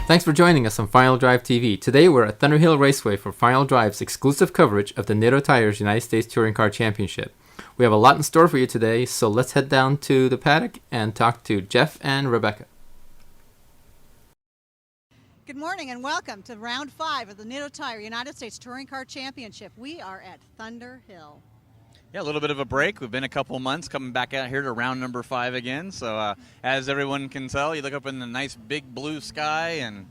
Thanks for joining us on Final Drive TV. Today we're at Thunderhill Raceway for Final Drive's exclusive coverage of the Nitto Tires United States Touring Car Championship. We have a lot in store for you today, so let's head down to the paddock and talk to Jeff and Rebecca. Good morning and welcome to round 5 of the Nitto Tire United States Touring Car Championship. We are at Thunderhill. Yeah, a little bit of a break. We've been a couple months coming back out here to round number 5 again. So as everyone can tell, you look up in the nice big blue sky and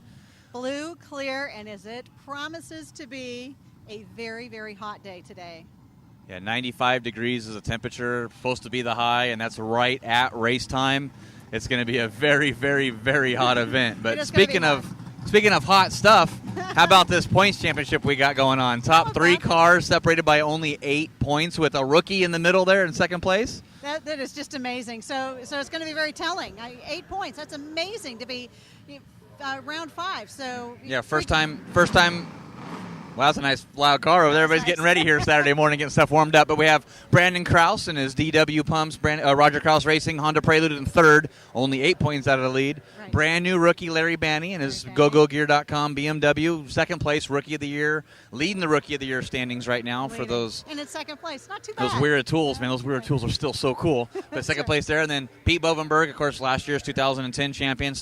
blue, clear, and as it promises to be a very, very hot day today. Yeah, 95 degrees is the temperature, supposed to be the high, and that's right at race time. It's going to be a very, very, very hot event. But speaking of hot stuff, how about this points championship we got going on? Top 3 cars separated by only 8 points with a rookie in the middle there in second place. That is just amazing. So it's going to be very telling. 8 points. That's amazing to be round 5. So yeah, first time. Wow, that's a nice loud car over there. Everybody's getting ready here Saturday morning, getting stuff warmed up. But we have Brandon Kraus and his DW pumps, Roger Kraus Racing, Honda Prelude in third, only 8 points out of the lead. Right. Brand new rookie Larry Banney and his GoGoGear.com BMW, second place, Rookie of the Year, leading the Rookie of the Year standings right now for those. And in second place, not too bad. Those weird tools, man. Those weird tools are still so cool. But second place there. And then Pete Bovenberg, of course, last year's 2010 champion,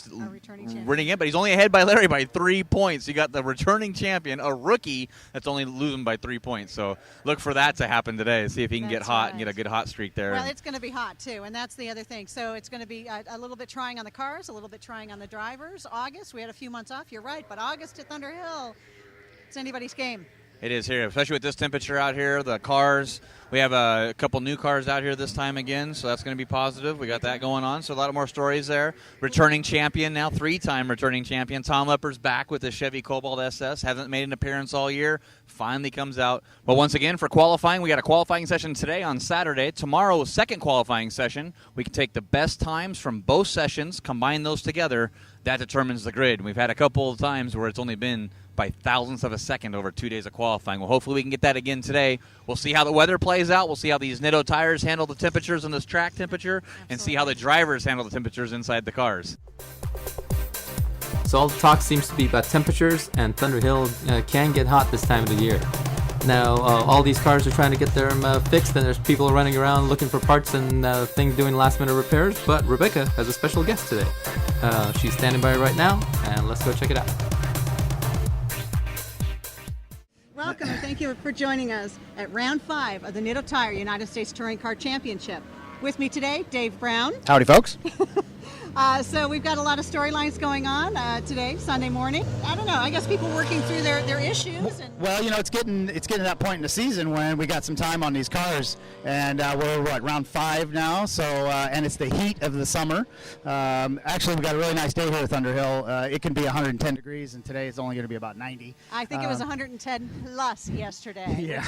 winning it. But he's only ahead by Larry by 3 points. You got the returning champion, a rookie that's only losing by 3 points. So look for that to happen today. See if he can get hot and get a good hot streak there. Well, it's going to be hot, too, and that's the other thing. So it's going to be a little bit trying on the cars, a little bit trying on the drivers. August, we had a few months off, you're right, but August at Thunderhill, it's anybody's game. It is here, especially with this temperature out here, the cars. We have a couple new cars out here this time again, so that's going to be positive. We got that going on, so a lot of more stories there. Returning champion now, 3-time returning champion. Tom Lepper's back with the Chevy Cobalt SS. Hasn't made an appearance all year. Finally comes out. But once again, for qualifying, we got a qualifying session today on Saturday. Tomorrow, second qualifying session. We can take the best times from both sessions, combine those together. That determines the grid. We've had a couple of times where it's only been by thousandths of a second over 2 days of qualifying. Well, hopefully we can get that again today. We'll see how the weather plays out. We'll see how these Nitto tires handle the temperatures in this track temperature. Absolutely. And see how the drivers handle the temperatures inside the cars. So all the talk seems to be about temperatures, and Thunderhill can get hot this time of the year. Now, all these cars are trying to get them fixed, and there's people running around looking for parts and things doing last-minute repairs, but Rebecca has a special guest today. She's standing by right now, and let's go check it out. Welcome, and thank you for joining us at round 5 of the Nitto Tire United States Touring Car Championship. With me today, Dave Brown. Howdy, folks. So we've got a lot of storylines going on today, Sunday morning. I don't know. I guess people working through their issues. Well, you know, it's getting to that point in the season when we got some time on these cars, and we're round 5 now. So and it's the heat of the summer. Actually, we got a really nice day here at Thunderhill. It can be 110 degrees, and today it's only going to be about 90. I think it was 110 plus yesterday, yeah.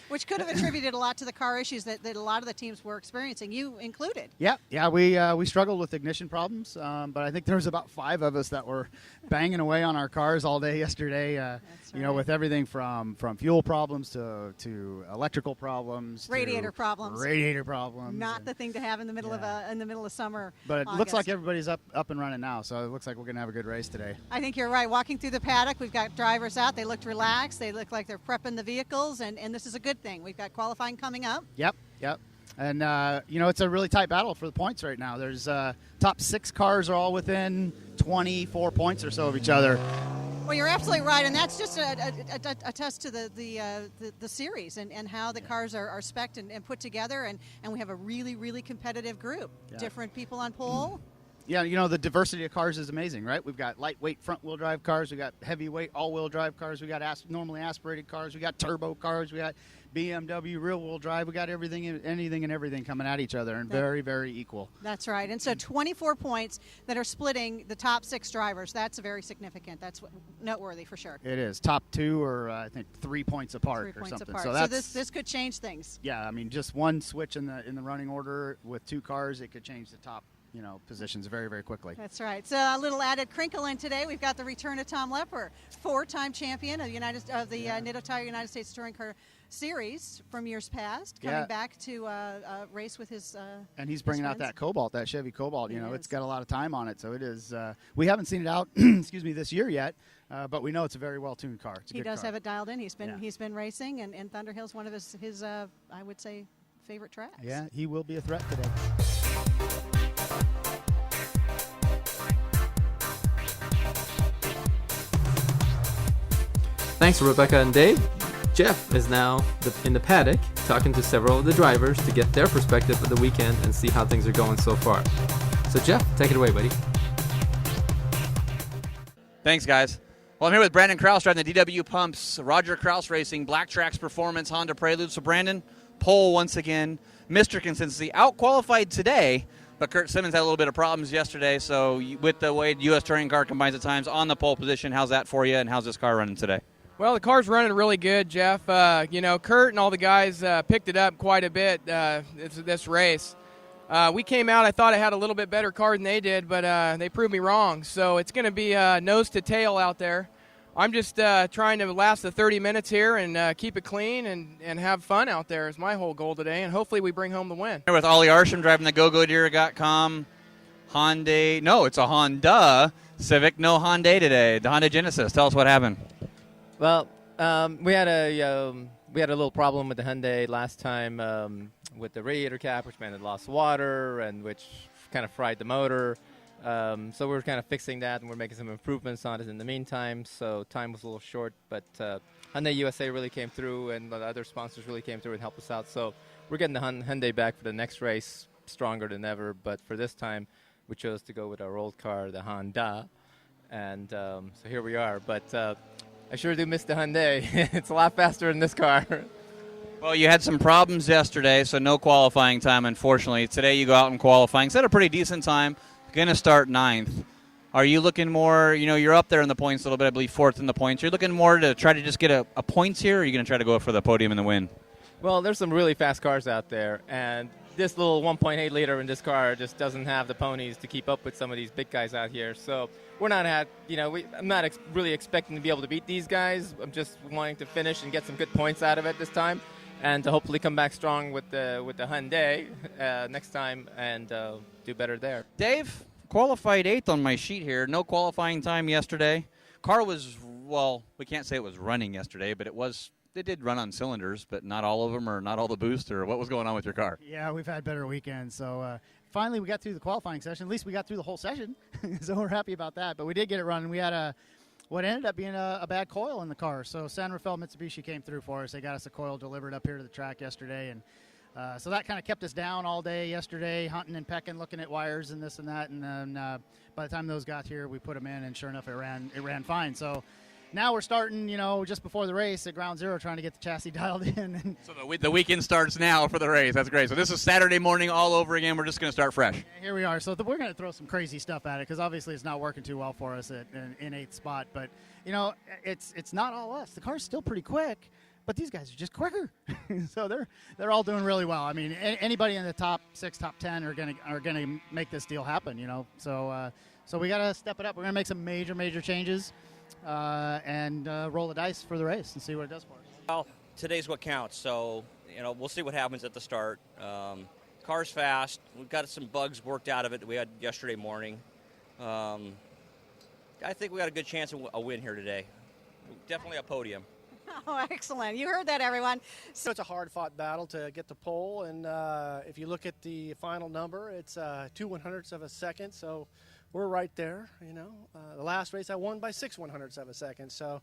which could have attributed a lot to the car issues that a lot of the teams were experiencing. You included. Yeah. We struggled with ignition problems. But I think there was about 5 of us that were banging away on our cars all day yesterday. You know, with everything from fuel problems to electrical problems, radiator problems. Not the thing to have in the middle of summer. But it looks like everybody's up and running now, so it looks like we're going to have a good race today. I think you're right. Walking through the paddock, we've got drivers out. They looked relaxed. They look like they're prepping the vehicles, and this is a good thing. We've got qualifying coming up. Yep. And, you know, it's a really tight battle for the points right now. There's top 6 cars are all within 24 points or so of each other. Well, you're absolutely right, and that's just a test to the series and how the cars are spec'd and put together, and we have a really, really competitive group. Yeah. Different people on pole. Yeah, you know, the diversity of cars is amazing, right? We've got lightweight front-wheel drive cars. We've got heavyweight all-wheel drive cars. We got normally aspirated cars. We got turbo cars. We got BMW rear-wheel drive. We got anything and everything coming at each other, and very, very equal. That's right. And so 24 points that are splitting the top 6 drivers. That's very significant. That's noteworthy for sure. It is. Top 2 are, I think, 3 points apart or something. So this could change things. Yeah, I mean, just one switch in the running order with 2 cars, it could change the top positions very, very quickly. That's right. So a little added crinkle in today. We've got the return of Tom Lepper, 4-time champion of the Nitto Tire United States Touring Car series from years past, coming back to race with his. And he's bringing out friends. that Cobalt, that Chevy Cobalt. You He know, is. it's got a lot of time on it, so it is. We haven't seen it out, excuse me, this year yet, but we know it's a very well-tuned car. It's a He good does car. have it dialed in. He's been Yeah. racing, and Thunderhill's one of his I would say favorite tracks. Yeah, he will be a threat today. Thanks, Rebecca and Dave. Jeff is now in the paddock talking to several of the drivers to get their perspective of the weekend and see how things are going so far. So, Jeff, take it away, buddy. Thanks, guys. Well, I'm here with Brandon Kraus driving the DW Pumps, Roger Kraus Racing, Black Tracks Performance, Honda Prelude. So, Brandon, pole once again, Mr. Consistency, out-qualified today, but Kurt Simmons had a little bit of problems yesterday. So, with the way U.S. Touring Car combines at times on the pole position, how's that for you, and how's this car running today? Well, the car's running really good, Jeff. Kurt and all the guys picked it up quite a bit this race. We came out, I thought I had a little bit better car than they did, but they proved me wrong. So it's going to be nose to tail out there. I'm just trying to last the 30 minutes here and keep it clean and have fun out there is my whole goal today, and hopefully we bring home the win. Here with Ollie Arsham driving the GoGoDeer.com Hyundai. No, it's a Honda Civic, no Hyundai today. The Honda Genesis. Tell us what happened. Well, we had a little problem with the Hyundai last time with the radiator cap, which meant it lost water and which kind of fried the motor. So we're kind of fixing that, and we're making some improvements on it in the meantime. So time was a little short, but Hyundai USA really came through, and the other sponsors really came through and helped us out. So we're getting the Hyundai back for the next race, stronger than ever. But for this time, we chose to go with our old car, the Honda, and so here we are. But I sure do miss the Hyundai. It's a lot faster than this car. Well, you had some problems yesterday, so no qualifying time, unfortunately. Today you go out in qualifying. Set a pretty decent time. Going to start 9th. Are you looking more, you're up there in the points a little bit, I believe 4th in the points. You're looking more to try to just get a points here, or are you going to try to go for the podium and the win? Well, there's some really fast cars out there, and this little 1.8 liter in this car just doesn't have the ponies to keep up with some of these big guys out here. So we're not I'm not really expecting to be able to beat these guys. I'm just wanting to finish and get some good points out of it this time, and to hopefully come back strong with the Hyundai next time and do better there. Dave, qualified 8th on my sheet here. No qualifying time yesterday. Car was, well, we can't say it was running yesterday, but it did run on cylinders, but not all of them, or not all the boost, or what was going on with your car? Yeah, we've had better weekends. So finally we got through the qualifying session. At least we got through the whole session, so we're happy about that. But we did get it running. We had what ended up being a bad coil in the car. So San Rafael Mitsubishi came through for us. They got us a coil delivered up here to the track yesterday, and so that kind of kept us down all day yesterday, hunting and pecking, looking at wires and this and that. And then by the time those got here, we put them in, and sure enough, it ran fine. So now we're starting, just before the race at ground zero, trying to get the chassis dialed in. So the weekend starts now for the race. That's great. So this is Saturday morning all over again. We're just going to start fresh. Here we are. So we're going to throw some crazy stuff at it because obviously it's not working too well for us in 8th spot. But, it's not all us. The car's still pretty quick, but these guys are just quicker. So they're all doing really well. I mean, anybody in the top 6, top 10 are gonna make this deal happen. So we got to step it up. We're going to make some major changes. And roll the dice for the race and see what it does for us. Well, today's what counts, so we'll see what happens at the start. Car's fast. We've got some bugs worked out of it that we had yesterday morning. I think we got a good chance of a win here today. Definitely a podium. Oh, excellent. You heard that, everyone. So it's a hard-fought battle to get the pole, and if you look at the final number, it's 2/100ths of a second, so we're right there. The last race I won by 6/100ths of a second, so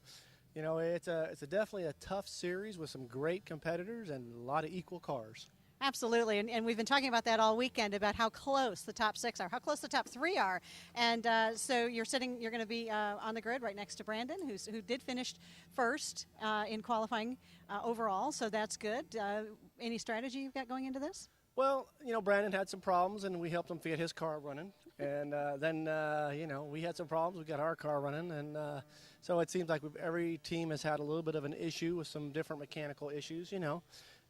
it's definitely a tough series with some great competitors and a lot of equal cars. Absolutely, and we've been talking about that all weekend, about how close the top 6 are, how close the top 3 are, and so you're going to be on the grid right next to Brandon, who did finish first in qualifying overall, so that's good. Any strategy you've got going into this? Well, Brandon had some problems, and we helped him get his car running, and then we had some problems. We got our car running, and so it seems like every team has had a little bit of an issue with some different mechanical issues,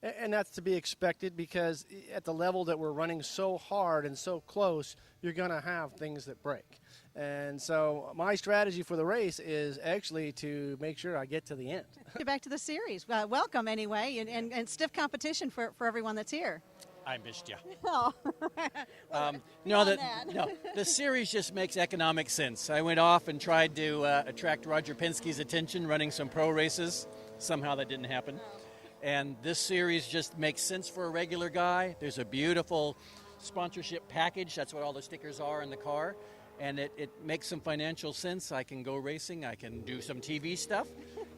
And that's to be expected because at the level that we're running so hard and so close, you're going to have things that break. And so my strategy for the race is actually to make sure I get to the end. Back to the series. Welcome anyway, and stiff competition for everyone that's here. I missed you. Oh. No, the series just makes economic sense. I went off and tried to attract Roger Penske's attention running some pro races. Somehow that didn't happen. And this series just makes sense for a regular guy. There's a beautiful sponsorship package. That's what all the stickers are in the car. And it makes some financial sense. I can go racing. I can do some TV stuff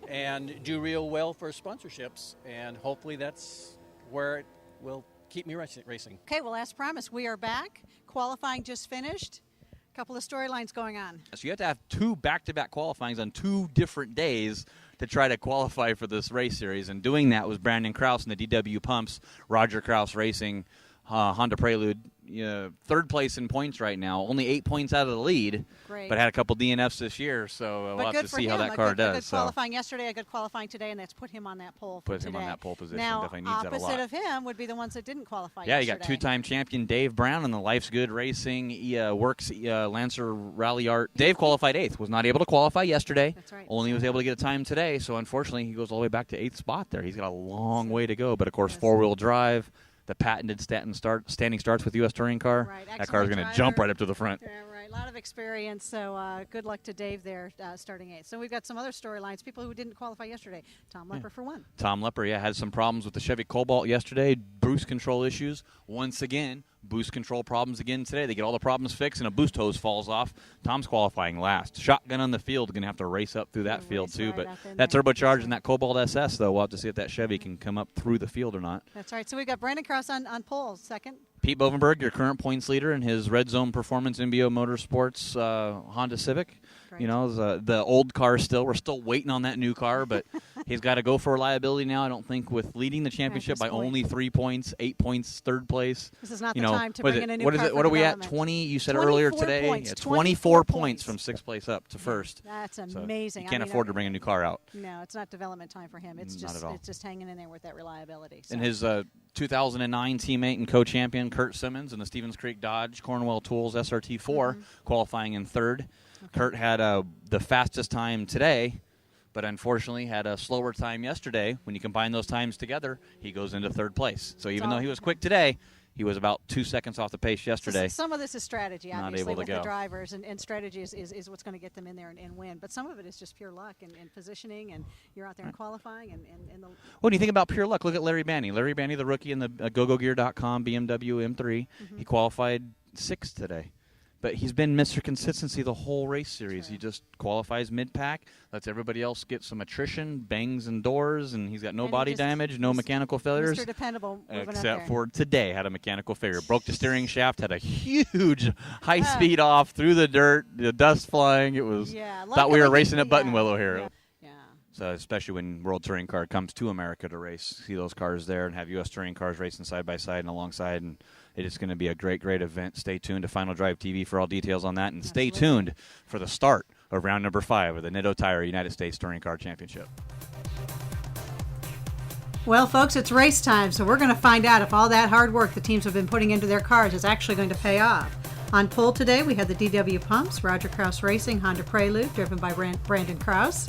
and do real well for sponsorships. And hopefully that's where it will keep me racing. Okay, well, as promised, we are back. Qualifying just finished. A couple of storylines going on. So you have to have 2 back-to-back qualifyings on 2 different days to try to qualify for this race series. And doing that was Brandon Kraus in the DW Pumps, Roger Kraus Racing, Honda Prelude. Third place in points right now, only 8 points out of the lead. Great. But had a couple DNFs this year, so we'll have to see how that car does. Good qualifying yesterday, a good qualifying today, and that's put him on that pole for today. Put him on that pole position. Now, Definitely needs that a lot. opposite of him would be the ones that didn't qualify Yeah, yesterday. you got 2-time champion Dave Brown in the Life's Good Racing Works Lancer Ralliart. Dave qualified 8th, was not able to qualify yesterday. That's right. Only was able to get a time today, so unfortunately he goes all the way back to 8th spot there. He's got a long way to go, but of course 4-wheel drive. The patented standing starts with U.S. Touring car. Right. That car is going to jump right up to the front. Yeah, right. A lot of experience, so good luck to Dave there starting 8th. So we've got some other storylines, people who didn't qualify yesterday. Tom Lepper for one. Tom Lepper, had some problems with the Chevy Cobalt yesterday, boost control issues. Once again, boost control problems again today. They get all the problems fixed, and a boost hose falls off. Tom's qualifying last. Shotgun on the field, going to have to race up through that field too. Right, but that turbocharged and that Cobalt SS, though, we'll have to see if that Chevy can come up through the field or not. That's right. So we've got Brandon Kraus on pole, second. Pete Bovenberg, your current points leader in his Red Zone Performance MBO Motorsports Honda Civic. Great. You know, the old car still. We're still waiting on that new car, but he's got to go for reliability now. I don't think with leading the championship by only 3 points, 8 points, third place. This is not the time to bring in a new What is car it? for What are we at? development. 20? You said 24 earlier today. points, Yeah, 24 points from 6th place up to first. That's So amazing. you can't afford to bring a new car out. No, it's not development time for him. It's Not just at all. it's just hanging in there with that reliability. So. And his 2009 teammate and co-champion Kurt Simmons in the Stevens Creek Dodge Cornwell Tools SRT4 qualifying in 3rd. Kurt had the fastest time today, but unfortunately had a slower time yesterday. When you combine those times together, he goes into 3rd place. So even though he was quick today, he was about 2 seconds off the pace yesterday. So some of this is strategy, Not obviously, able to with go. the drivers, and strategy is what's going to get them in there and win. But some of it is just pure luck and positioning, and you're out there and qualifying. And the What do you think about pure luck? Look at Larry Banny. Larry Banny, the rookie in the GoGoGear.com BMW M3. He qualified 6th today. But he's been Mr. Consistency the whole race series. He just qualifies mid-pack, lets everybody else get some attrition, bangs and doors, and he's got no And he body just- damage, no mechanical failures. Mr. Dependable moving up Except there. for today, had a mechanical failure. Broke the steering shaft, had a huge high speed off through the dirt, the dust flying. It was thought we were racing at Button Willow here. Yeah. So especially when World Touring Car comes to America to race, see those cars there and have U.S. Touring Cars racing side by side and alongside, and it is going to be a great, great event. Stay tuned to Final Drive TV for all details on that, and stay tuned for the start of round number 5 of the Nitto Tire United States Touring Car Championship. Well, folks, it's race time, so we're going to find out if all that hard work the teams have been putting into their cars is actually going to pay off. On pole today, we had the DW Pumps, Roger Kraus Racing, Honda Prelude, driven by Brandon Kraus.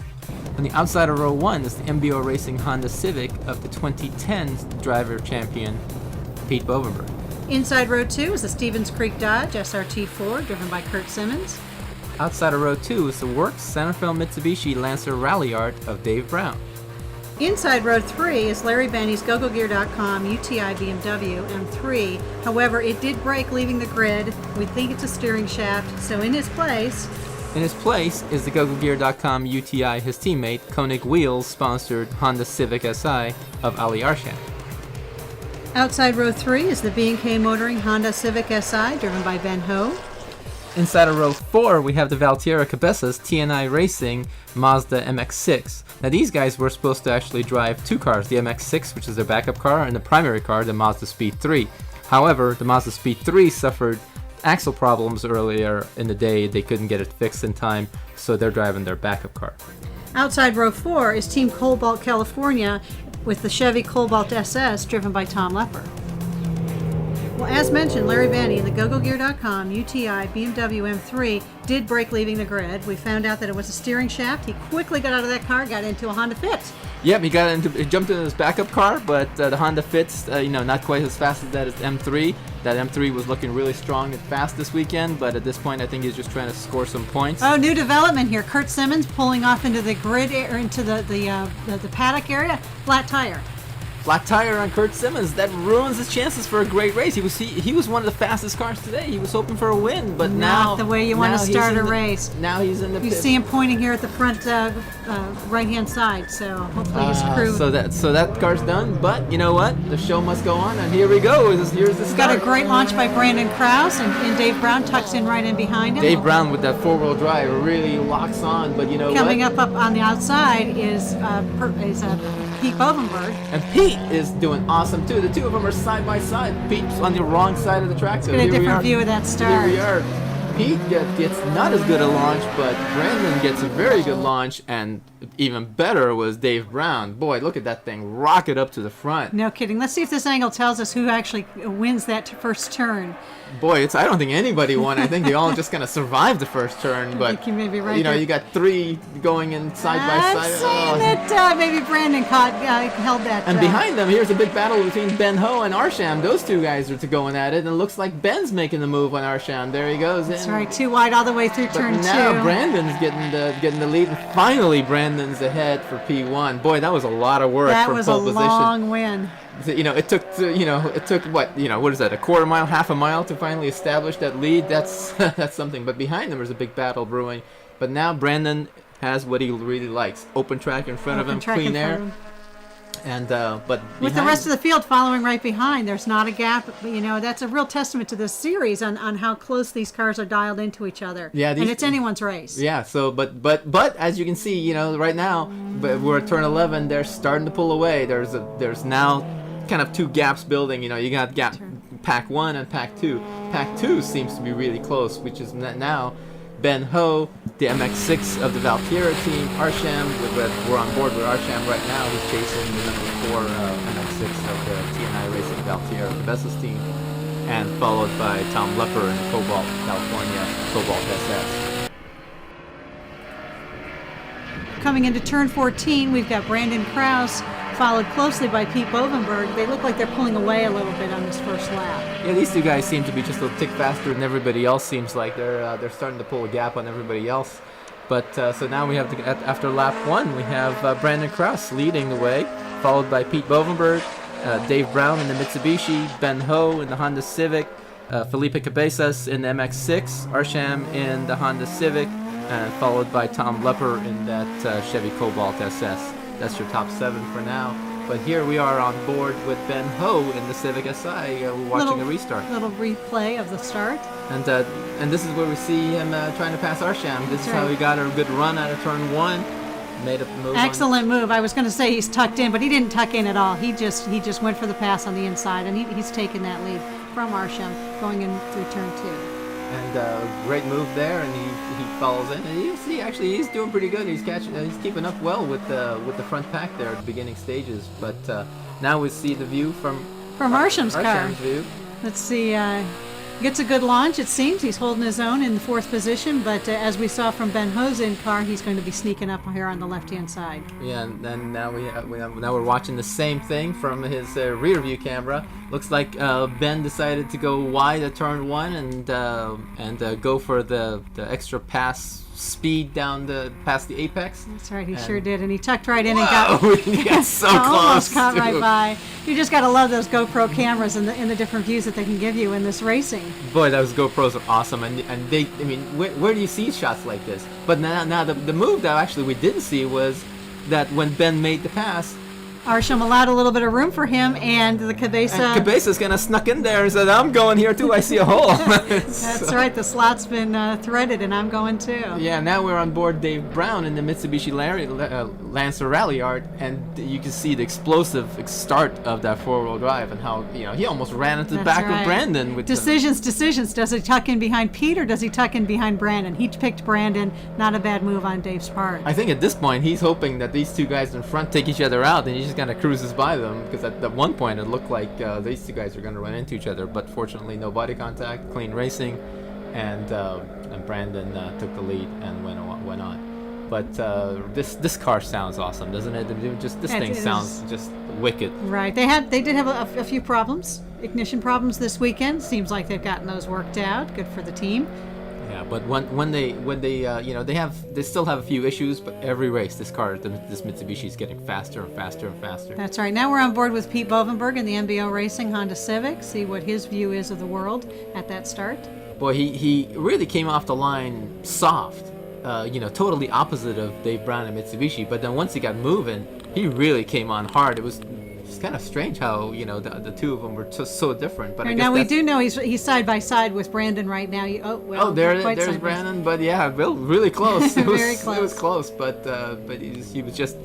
On the outside of row 1 is the MBO Racing Honda Civic of the 2010 driver champion, Pete Bovenberg. Inside row 2 is the Stevens Creek Dodge SRT4, driven by Kurt Simmons. Outside of row 2 is the Works Thunderhill Mitsubishi Lancer Ralliart of Dave Brown. Inside row 3 is Larry Benny's GoGoGear.com UTI BMW M3. However, it did break leaving the grid. We think it's a steering shaft, so in his place is the GoGoGear.com UTI, his teammate, Koenig Wheels sponsored Honda Civic SI of Ali Arshan. Outside row 3 is the B&K Motoring Honda Civic SI, driven by Ben Ho. Inside of row 4, we have the Valtiera Cabezas TNI Racing Mazda MX6. Now these guys were supposed to actually drive 2 cars, the MX6, which is their backup car, and the primary car, the Mazdaspeed 3. However, the Mazdaspeed 3 suffered axle problems earlier in the day. They couldn't get it fixed in time, so they're driving their backup car. Outside row 4 is Team Cobalt California with the Chevy Cobalt SS driven by Tom Lepper. Well, as mentioned, Larry Vanny in the GoGoGear.com UTI BMW M3 did break leaving the grid. We found out that it was a steering shaft. He quickly got out of that car, got into a Honda Fit. Yep, he jumped into his backup car, but the Honda Fit's, not quite as fast as that M3. That M3 was looking really strong and fast this weekend, but at this point, I think he's just trying to score some points. Oh, new development here. Kurt Simmons pulling off into the grid or into the paddock area. Flat tire. Flat tire on Kurt Simmons, that ruins his chances for a great race. He was one of the fastest cars today. He was hoping for a win, but not the way you want to start a race. Now he's in the You pit. see him pointing here at the front right-hand side, so hopefully his crew. So that car's done, but you know what? The show must go on, and here we go. Here's the start. Got a great launch by Brandon Kraus, and Dave Brown tucks in right in behind him. Dave Brown with that four-wheel drive really locks on, but you know Coming what? up on the outside is Pete Bovenberg. And Pete is doing awesome too. The two of them are side by side. Pete's on the wrong side of the track. So Get a here we different are. view of that start. Here we are. Pete gets not as good a launch, but Brandon gets a very good launch, and even better was Dave Brown. Boy, look at that thing rocket up to the front. No kidding. Let's see if this angle tells us who actually wins that first turn. Boy, I don't think anybody won. I think they all just kind of survived the first turn, but I think you may be right there. you got three going in side by side. I'm saying that maybe Brandon held that. And behind them, here's a big battle between Ben Ho and Arsham. Those two guys are going at it, and it looks like Ben's making the move on Arsham. There he goes. That's right, too wide all the way through turn But now 2. Brandon's getting the lead, and finally Brandon's ahead for P1. Boy, that was a lot of work That for was a pole position. long win. It took what is that, a quarter mile, half a mile to finally establish that lead. That's that's something. But behind them there's a big battle brewing. But now Brandon has what he really likes: open track in front of him, clean air. And but with the rest of the field following right behind, there's not a gap. But, that's a real testament to this series on how close these cars are dialed into each other. Yeah, and it's anyone's race. Yeah. So, but as you can see, right now, we're at turn 11. They're starting to pull away. There's now kind of two gaps building. You got gap pack 1 and pack 2. Pack 2 seems to be really close, which is now Ben Ho, the MX6 of the Valtiera team. Arsham, we're on board with Arsham right now. He's chasing the number 4 MX6 of the TNI Racing Valtiera, the Vessel's team, and followed by Tom Lepper in the Cobalt, California Cobalt SS. Coming into turn 14, we've got Brandon Kraus, followed closely by Pete Bovenberg. They look like they're pulling away a little bit on this first lap. Yeah, these two guys seem to be just a tick faster than everybody else. Seems like they're starting to pull a gap on everybody else. But so now we have after lap 1, we have Brandon Kraus leading the way, followed by Pete Bovenberg, Dave Brown in the Mitsubishi, Ben Ho in the Honda Civic, Felipe Cabezas in the MX6, Arsham in the Honda Civic, and followed by Tom Lepper in that Chevy Cobalt SS. That's your top 7 for now. But here we are on board with Ben Ho in the Civic SI, watching a restart. Little replay of the start. And this is where we see him trying to pass Arsham. This is how right. he got a good run out of turn 1. Made a move. Excellent move. I was going to say he's tucked in, but he didn't tuck in at all. He just went for the pass on the inside, and he's taken that lead from Arsham going in through turn 2. And great move there, and he follows in. And you see, actually, he's doing pretty good. He's keeping up well with the front pack there at the beginning stages. But now we see the view from Arsham's car. Arsham's view. Let's see. Gets a good launch, it seems. He's holding his own in the 4th position, but as we saw from Ben Ho's in car, he's going to be sneaking up here on the left-hand side. Yeah, and then now we're watching the same thing from his rear view camera. Looks like Ben decided to go wide at turn 1 and go for the extra pass speed down past the apex. That's right, he sure did, and he tucked right in and got he got so close. Almost caught too. right by. You just got to love those GoPro cameras and the different views that they can give you in this racing. Boy, those GoPros are awesome, and they, where do you see shots like this? But now the move that actually we didn't see was that when Ben made the pass, Arsham allowed a little bit of room for him, and the Cabezas kind of snuck in there and said, "I'm going here too. I see a hole." That's right. The slot's been threaded, and I'm going too. Yeah. Now we're on board Dave Brown in the Mitsubishi Lancer Ralliart, and you can see the explosive start of that four-wheel drive and how he almost ran into the That's back right. of Brandon. With Decisions. Does he tuck in behind Pete or does he tuck in behind Brandon? He picked Brandon. Not a bad move on Dave's part. I think at this point he's hoping that these two guys in front take each other out, and he just kind of cruises by them, because at one point it looked like these two guys are going to run into each other, but fortunately no body contact, clean racing, and Brandon took the lead and went on. But this car sounds awesome, doesn't it? This thing sounds just wicked. Right. They did have a few problems, ignition problems this weekend. Seems like they've gotten those worked out. Good for the team. Yeah, but when they they still have a few issues, but every race this Mitsubishi is getting faster and faster and faster. That's right. Now we're on board with Pete Bovenberg in the MBO Racing Honda Civic. See what his view is of the world at that start. Boy, he really came off the line soft. Totally opposite of Dave Brown and Mitsubishi. But then once he got moving, he really came on hard. It's kind of strange how the two of them were so different. But I guess now we do know he's side by side with Brandon right now. There's Brandon. But yeah, really close. It was, Very close. It was close. But he was just,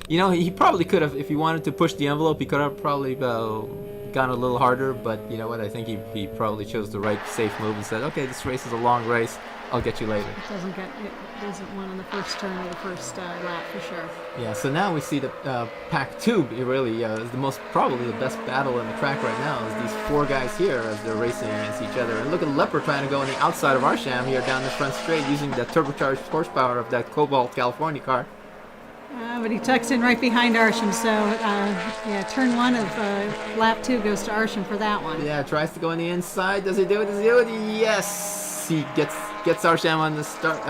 he probably could have, if he wanted to push the envelope, he could have probably gone a little harder. But you know what? I think he probably chose the right safe move and said, okay, this race is a long race. I'll get you later. It doesn't win on the first turn or the first lap for sure. Yeah, so now we see the Pack 2 really is probably the best battle in the track right now, is these four guys here as they're racing against each other. And look at Leopard trying to go on the outside of Arsham here down the front straight using the turbocharged horsepower of that Cobalt California car. But he tucks in right behind Arsham, so turn one of lap 2 goes to Arsham for that one. Yeah, tries to go on the inside. Does he do it? Yes! He gets Arsham on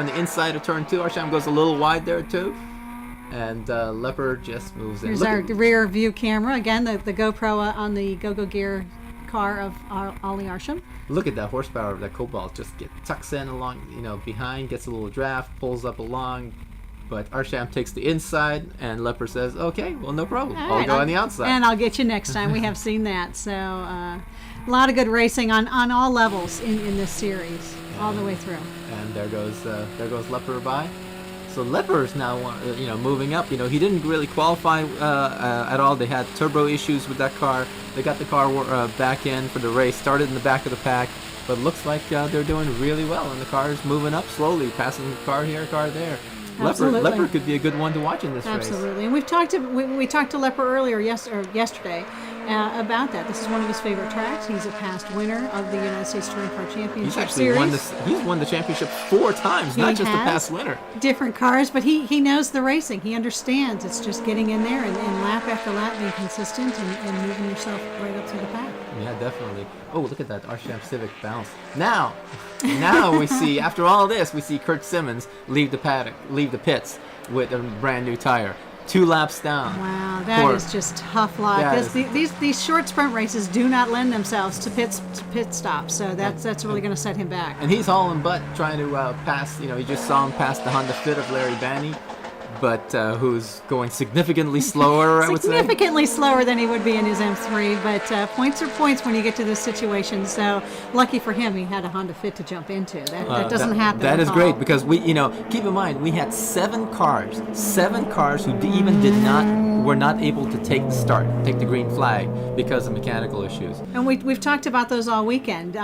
the inside of turn 2. Arsham goes a little wide there too, and Leopard just moves in. Here's our rear view camera again. The GoPro on the Go-Go Gear car of Ollie Arsham. Look at that horsepower of that Cobalt. Just tucks in along, behind, gets a little draft, pulls up along. But Arsham takes the inside, and Leopard says, "Okay, well, no problem. I'll go on the outside, and I'll get you next time." We have seen that. So a lot of good racing on all levels in this series, all the way through. And there goes Leopard by. So Leopard is now moving up. He didn't really qualify at all. They had turbo issues with that car. They got the car back in for the race. Started in the back of the pack, but it looks like they're doing really well, and the car is moving up slowly, passing car here, car there. Leopard could be a good one to watch in this race. Absolutely, and we talked to Leopard earlier, yesterday, about that. This is one of his favorite tracks. He's a past winner of the United States Touring Car Championship Series. He's won the championship 4 times, not just a past winner. Different cars, but he knows the racing. He understands. It's just getting in there and lap after lap being consistent and moving yourself right up to the pack. Yeah, definitely. Oh, look at that Arsham Civic bounce. Now we see, after all this, we see Kurt Simmons leave the pits with a brand new tire. 2 laps down. Wow, that is just tough luck. These short sprint races do not lend themselves to pit stops, so that's really going to set him back. And he's hauling butt trying to pass. He just saw him pass the Honda Fit of Larry Banney, but who's going significantly slower, I would say. Significantly slower than he would be in his M3, but points are points when you get to this situation. So lucky for him, he had a Honda Fit to jump into. That doesn't happen. That is great, because we, keep in mind, we had 7 cars who were not able to take the green flag because of mechanical issues. And we've talked about those all weekend,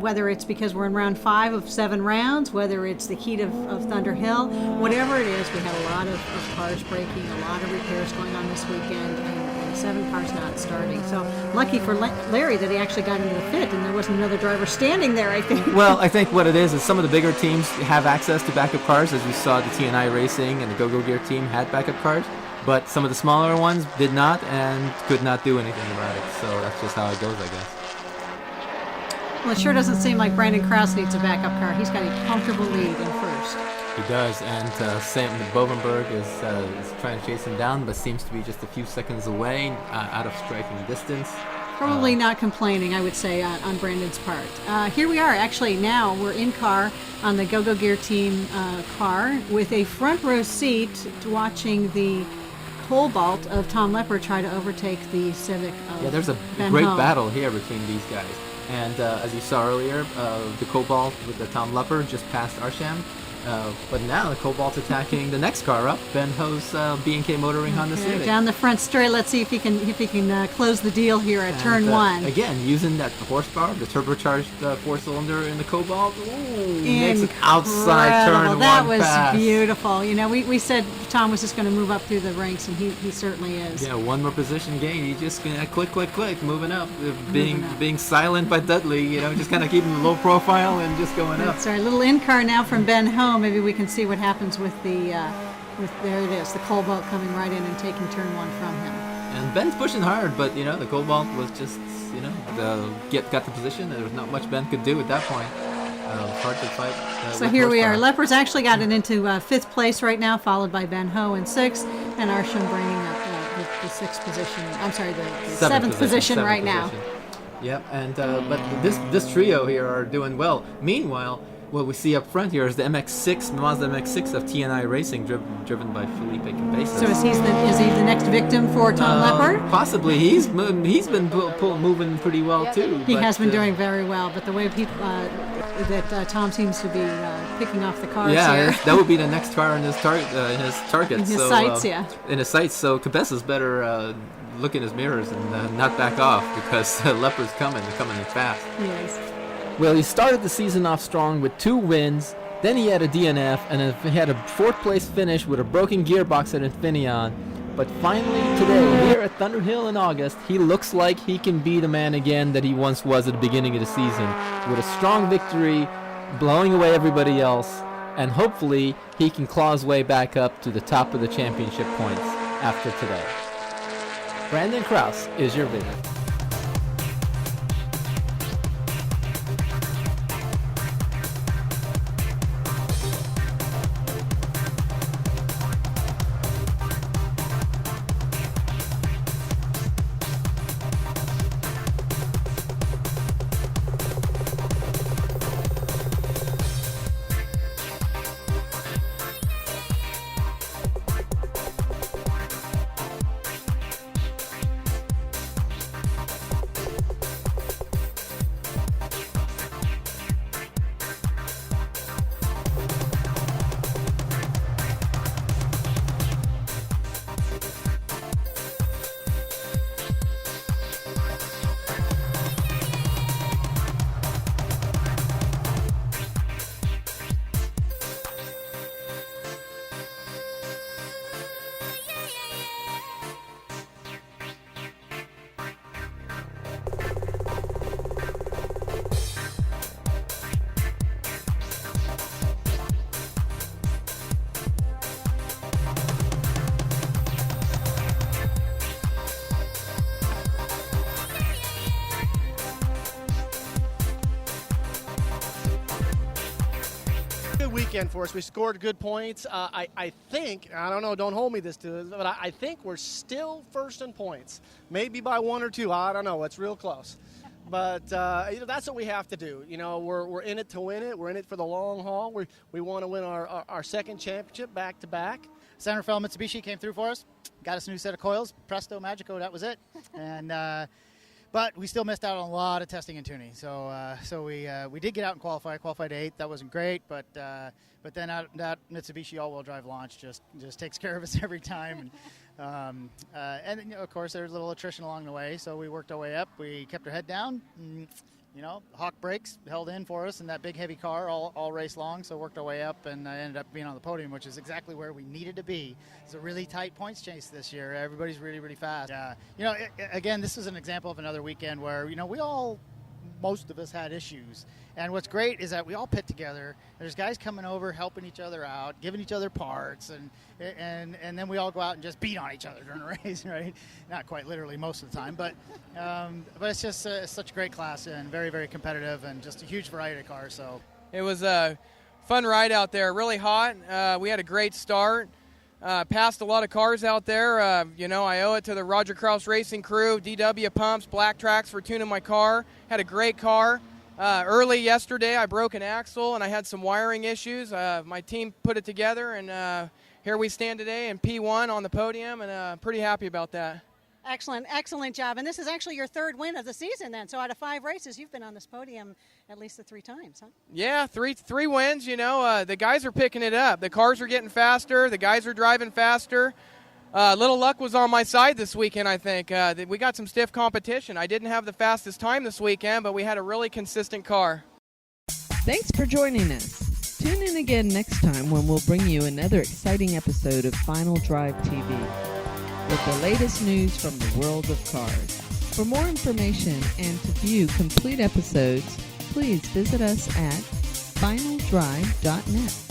whether it's because we're in round 5 of 7 rounds, whether it's the heat of Thunderhill, whatever it is, we had a lot of cars breaking, a lot of repairs going on this weekend, and 7 cars not starting. So lucky for Larry that he actually got into the fit and there wasn't another driver standing there, I think. Well, I think what it is some of the bigger teams have access to backup cars, as we saw the T&I Racing and the Go-Go Gear team had backup cars, but some of the smaller ones did not and could not do anything about it. So that's just how it goes, I guess. Well, it sure doesn't seem like Brandon Kraus needs a backup car. He's got a comfortable lead in first. He does, and Sam Bovenberg is trying to chase him down, but seems to be just a few seconds away, out of striking distance. Probably not complaining, I would say, on Brandon's part. Here we are, actually, now we're in car on the Go-Go Gear team car with a front row seat watching the Cobalt of Tom Leopard try to overtake the Civic of Yeah, there's a Ben great Hull. battle here between these guys. And as you saw earlier, the Cobalt with the Tom Leopard just passed Arsham. But now the Cobalt's attacking the next car up, Ben Ho's B&K Motoring Honda Civic. Down the front straight. Let's see if he can close the deal here at turn one. Again, using that horsepower, the turbocharged four-cylinder in the Cobalt. Ooh, makes an outside turn That one was pass. beautiful. You know, we said Tom was just going to move up through the ranks, and he certainly is. Yeah, one more position gain. He just click, moving up, being silent by Dudley. You know, just kind of keeping the low profile and just going up. That's right. A little in-car now from Ben Ho. Maybe we can see what happens with the there it is, the Cobalt coming right in and taking turn one from him. And Ben's pushing hard, but the Cobalt was just got the position. There was not much Ben could do at that point. Hard to fight. So here we are. Leopards actually got it into fifth place right now, followed by Ben Ho in sixth, and Arsham bringing up the sixth position. I'm sorry, the seventh position right now. Yep, and but this trio here are doing well. Meanwhile, what we see up front here is the MX6, Mazda MX6 of TNI Racing, driven by Felipe Cabezas. So is he the next victim for Tom Leppard? Possibly. He's been moving pretty well too. He has been doing very well, but the way that Tom seems to be picking off the cars here. That would be the next car in his target. In his sights, In his sights. So Cabezas better look in his mirrors and not back off, because Leopard's coming. They're coming in fast. Yes. Well, he started the season off strong with 2 wins, then he had a DNF, and he had a 4th place finish with a broken gearbox at Infineon. But finally today, here at Thunderhill in August, he looks like he can be the man again that he once was at the beginning of the season, with a strong victory, blowing away everybody else, and hopefully he can claw his way back up to the top of the championship points after today. Brandon Kraus is your winner. Weekend for us. We scored good points. I think, I don't know, don't hold me this to, but I think we're still first in points. Maybe by 1 or 2. I don't know. It's real close. But that's what we have to do. We're in it to win it. We're in it for the long haul. We want to win our second championship back to back. Center Fell Mitsubishi came through for us. Got us a new set of coils. Presto Magico, that was it. And but we still missed out on a lot of testing and tuning. So we did get out and qualified 8th. That wasn't great, but then that Mitsubishi all-wheel drive launch just takes care of us every time. And of course there's a little attrition along the way. So we worked our way up. We kept our head down. Hawk brakes held in for us in that big heavy car all race long. So worked our way up and ended up being on the podium, which is exactly where we needed to be. It's a really tight points chase this year. Everybody's really, really fast. Again, this is an example of another weekend where, most of us had issues. And what's great is that we all pit together. There's guys coming over, helping each other out, giving each other parts, and then we all go out and just beat on each other during a race, right? Not quite literally most of the time, but it's just such a great class and very, very competitive and just a huge variety of cars. So it was a fun ride out there, really hot. We had a great start. Passed a lot of cars out there. I owe it to the Roger Kraus Racing crew, DW Pumps, Black Tracks for tuning my car. Had a great car. Early yesterday, I broke an axle and I had some wiring issues. My team put it together, and here we stand today in P1 on the podium, and pretty happy about that. Excellent job. And this is actually your third win of the season then. So out of 5 races, you've been on this podium at least the 3 times, huh? Yeah, three wins. You know, the guys are picking it up. The cars are getting faster. The guys are driving faster. Little luck was on my side this weekend, I think. We got some stiff competition. I didn't have the fastest time this weekend, but we had a really consistent car. Thanks for joining us. Tune in again next time when we'll bring you another exciting episode of Final Drive TV with the latest news from the world of cars. For more information and to view complete episodes, please visit us at finaldrive.net.